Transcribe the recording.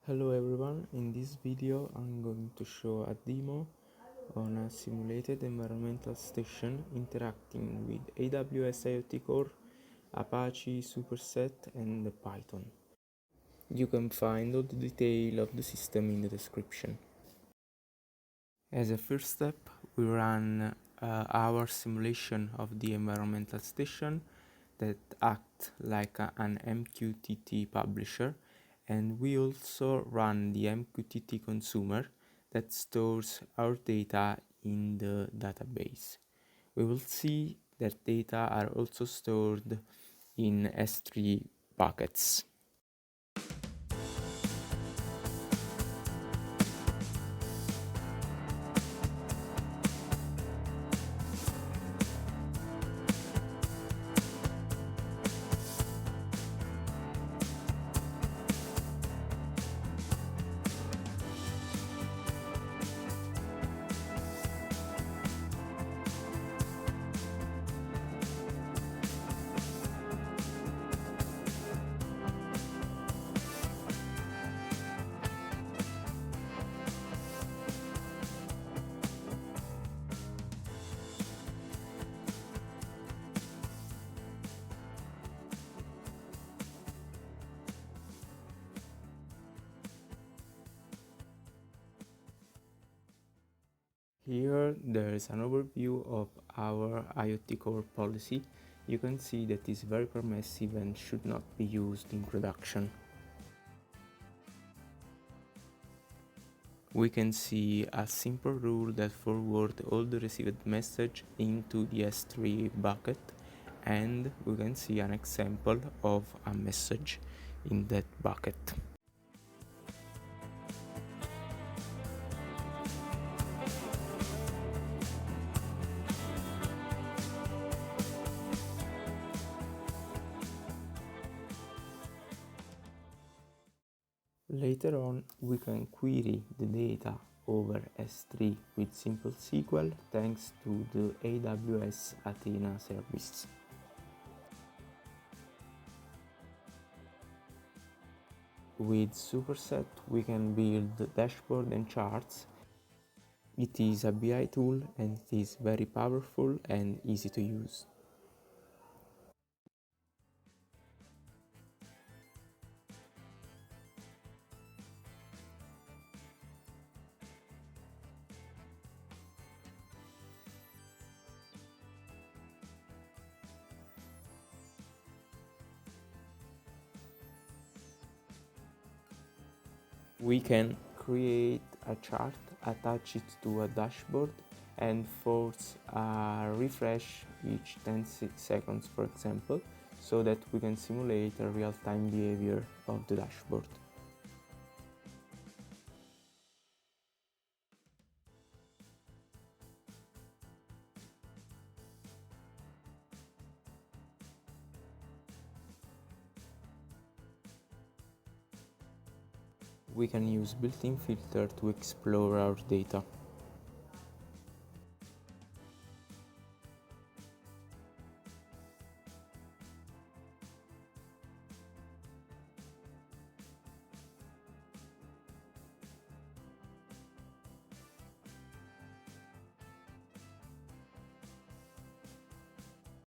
Hello everyone, in this video I'm going to show a demo on a simulated environmental station interacting with AWS IoT Core, Apache Superset and Python. You can find all the detail of the system in the description. As a first step, we run our simulation of the environmental station that acts like an MQTT publisher, and we also run the MQTT consumer that stores our data in the database. We will see that data are also stored in S3 buckets. Here there is an overview of our IoT Core policy. You can see that it's very permissive and should not be used in production. We can see a simple rule that forwards all the received message into the S3 bucket, and we can see an example of a message in that bucket. Later on, we can query the data over S3 with simple SQL thanks to the AWS Athena service. With Superset, we can build dashboard and charts. It is a BI tool and it is very powerful and easy to use. We can create a chart, attach it to a dashboard, and force a refresh each 10 seconds, for example, so that we can simulate a real-time behavior of the dashboard. We can use built-in filter to explore our data.